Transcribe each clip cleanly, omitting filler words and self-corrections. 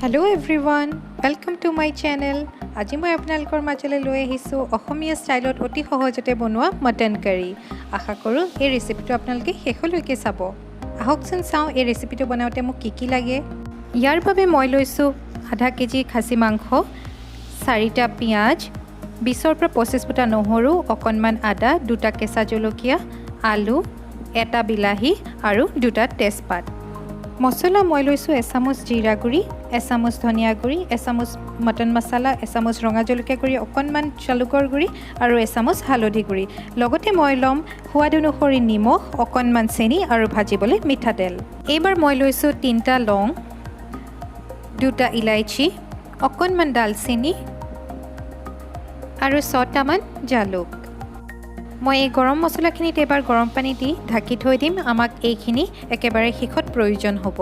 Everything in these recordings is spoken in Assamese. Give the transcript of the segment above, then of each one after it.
Hello everyone, welcome to my channel. আজি মই আপোনালোকৰ মাজলৈ লৈ আহিছোঁ অসমীয়া ষ্টাইলত অতি সহজতে বনোৱা মটন কাৰী। আশা কৰোঁ এই ৰেচিপিটো আপোনালোকে শেষলৈকে চাব। আহকচোন চাওঁ এই ৰেচিপিটো বনাওঁতে মোক কি লাগে। ইয়াৰ বাবে মই লৈছোঁ আধা কেজি খাচী মাংস, 4টা পিঁয়াজ, 20ৰ পৰা 25 ফুটা নহৰু, অকণমান আদা, 2টা কেঁচা জলকীয়া, আলু, 1টা বিলাহী আৰু 2টা তেজপাত। মছলা মই লৈছোঁ এচামুচ জিৰা গুড়ি, এচামুচ ধনিয়া গুড়ি, এচামুচ মটন মছলা, এচামুচ ৰঙা জলকীয়া গুড়ি, অকণমান জালুকৰ গুড়ি আৰু এচামুচ হালধি গুড়ি। লগতে মই ল'ম সোৱাদ অনুসৰি নিমখ, অকণমান চেনি আৰু ভাজিবলৈ মিঠাতেল। এইবাৰ মই লৈছোঁ 3টা লং, 2টা ইলাইচি, অকণমান ডালচেনি আৰু 6টামান জালুক। মই এই গৰম মছলাখিনিত এবাৰ গৰম পানী দি ঢাকি থৈ দিম। আমাক এইখিনি একেবাৰে শেষত প্ৰয়োজন হ'ব।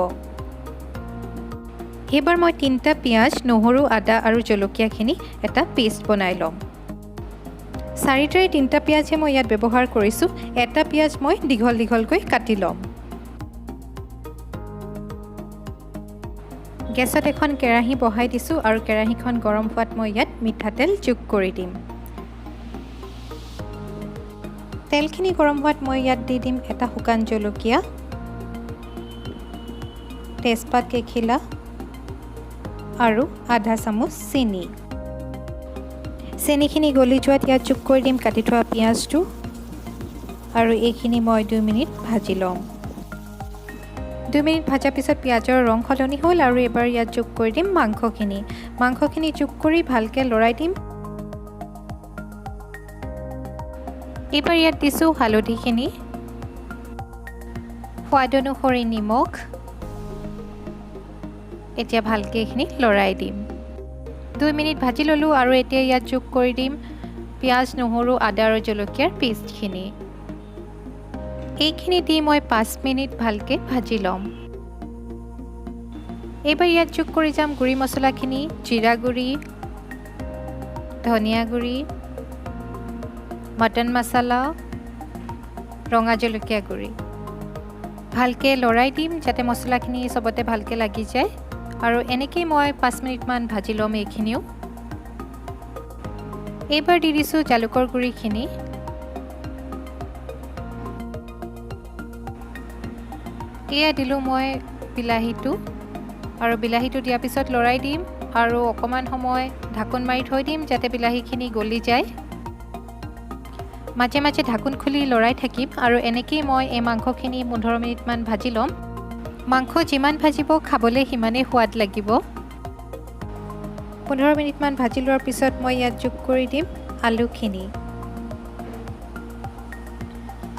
এইবাৰ মই 3টা পিঁয়াজ, নহৰু, আদা আৰু জলকীয়াখিনি এটা পেষ্ট বনাই ল'ম। 4টাৰে 3টা পিঁয়াজহে মই ইয়াত ব্যৱহাৰ কৰিছোঁ। 1টা পিঁয়াজ মই দীঘল দীঘলকৈ কাটি ল'ম। গেছত এখন কেৰাহী বহাই দিছোঁ আৰু কেৰাহীখন গৰম হোৱাত মই ইয়াত মিঠাতেল যোগ কৰি দিম। তেলখিনি গৰম হোৱাত মই ইয়াত দি দিম এটা শুকান জলকীয়া, তেজপাত কেইখিলা আৰু আধা চামুচ চেনি। চেনিখিনি গলি যোৱাত ইয়াত যোগ কৰি দিম কাটি থোৱা পিঁয়াজটো আৰু এইখিনি মই 2 মিনিট ভাজি ল'ম। 2 মিনিট ভজাৰ পিছত পিঁয়াজৰ ৰং সলনি হ'ল আৰু এবাৰ ইয়াত যোগ কৰি দিম মাংসখিনি যোগ কৰি ভালকৈ লৰাই দিম। এইবাৰ ইয়াত দিছোঁ হালধিখিনি, সোৱাদ অনুসৰি নিমখ। এতিয়া ভালকৈ এইখিনি লৰাই দিম। 2 মিনিট ভাজি ল'লোঁ আৰু এতিয়া ইয়াত যোগ কৰি দিম পিঁয়াজ, নহৰু, আদা আৰু জলকীয়াৰ পেষ্টখিনি। এইখিনি দি মই 5 মিনিট ভালকৈ ভাজি ল'ম। এইবাৰ ইয়াত যোগ কৰি যাম গুড়ি মছলাখিনি, জিৰা গুড়ি, ধনিয়া গুড়ি, মটন মছলা, ৰঙা জলকীয়া গুড়ি। ভালকৈ লৰাই দিম যাতে মছলাখিনি চবতে ভালকৈ লাগি যায় আৰু এনেকৈ মই 5 মিনিটমান ভাজি ল'ম এইখিনিও। এইবাৰ দি দিছোঁ জালুকৰ গুড়িখিনি। এয়া দিলোঁ মই বিলাহীটো আৰু বিলাহীটো দিয়াৰ পিছত লৰাই দিম আৰু অকণমান সময় ঢাকোন মাৰি থৈ দিম যাতে বিলাহীখিনি গলি যায়। মাজে মাজে ঢাকোন খুলি লৰাই থাকিম আৰু এনেকেই মই এই মাংসখিনি 15 মিনিটমান ভাজি ল'ম। মাংস যিমান ভাজিব খাবলৈ সিমানেই সোৱাদ লাগিব। 15 মিনিটমান ভাজি লোৱাৰ পিছত মই ইয়াত যোগ কৰি দিম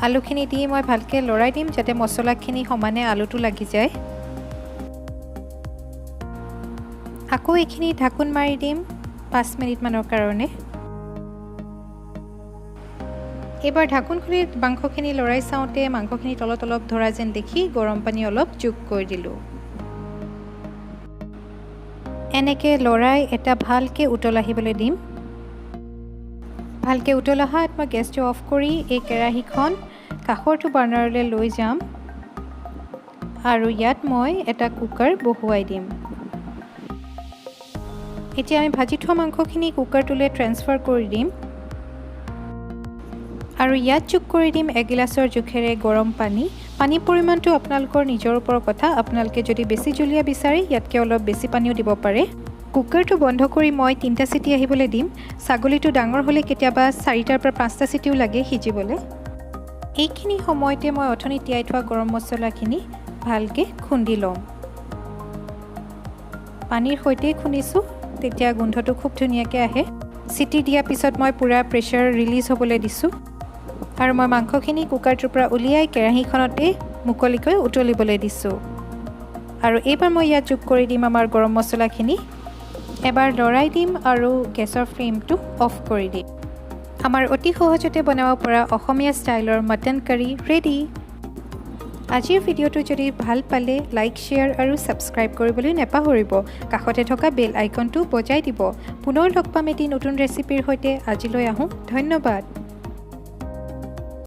আলুখিনি দি মই ভালকৈ লৰাই দিম যাতে মছলাখিনি সমানে আলুটো লাগি যায়। আকৌ এইখিনি ঢাকোন মাৰি দিম 5 মিনিটমানৰ কাৰণে। এইবাৰ ঢাকোন খুলি মাংসখিনি লৰাই চাওঁতে মাংসখিনি তলত অলপ ধৰা যেন দেখি গৰম পানী অলপ যোগ কৰি দিলোঁ। এনেকৈ লৰাই এটা ভালকৈ উতল আহিবলৈ দিম। ভালকৈ উতল অহাত মই গেছটো অফ কৰি এই কেৰাহীখন কাষৰটো বাৰ্ণাৰলৈ লৈ যাম আৰু ইয়াত মই এটা কুকাৰ বহুৱাই দিম। এতিয়া আমি ভাজি থোৱা মাংসখিনি কুকাৰটোলৈ ট্ৰেন্সফাৰ কৰি দিম আৰু ইয়াত যোগ কৰি দিম 1 গিলাচৰ জোখেৰে গৰম পানী। পানীৰ পৰিমাণটো আপোনালোকৰ নিজৰ ওপৰত কথা। আপোনালোকে যদি বেছি জুলীয়া বিচাৰে ইয়াতকৈ অলপ বেছি পানীও দিব পাৰে। কুকাৰটো বন্ধ কৰি মই 3টা চিটি আহিবলৈ দিম। ছাগলীটো ডাঙৰ হ'লে কেতিয়াবা 4টাৰ পৰা 5টা চিটিও লাগে সিজিবলৈ। এইখিনি সময়তে মই অথনি তিয়াই থোৱা গৰম মছলাখিনি ভালকৈ খুন্দি ল'ম। পানীৰ সৈতে খুন্দিছোঁ তেতিয়া গোন্ধটো খুব ধুনীয়াকৈ আহে। চিটি দিয়াৰ পিছত মই পূৰা প্ৰেছাৰ ৰিলিজ হ'বলৈ দিছোঁ আৰু মই মাংসখিনি কুকাৰটোৰ পৰা উলিয়াই কেৰাহীখনতে মুকলিকৈ উতলিবলৈ দিছোঁ আৰু এইবাৰ মই ইয়াত যোগ কৰি দিম আমাৰ গৰম মছলাখিনি। এবাৰ লৰাই দিম আৰু গেছৰ ফ্লেমটো অফ কৰি দিম। আমাৰ অতি সহজতে বনাব পৰা অসমীয়া ষ্টাইলৰ মটন কাৰী ৰেডি। আজিৰ ভিডিঅ'টো যদি ভাল পালে লাইক, শ্বেয়াৰ আৰু ছাবস্ক্ৰাইব কৰিবলৈ নাপাহৰিব। কাষতে থকা বেল আইকনটো বজাই দিব। পুনৰ লগ পাম এটি নতুন ৰেচিপিৰ সৈতে। আজিলৈ আহোঁ। ধন্যবাদ।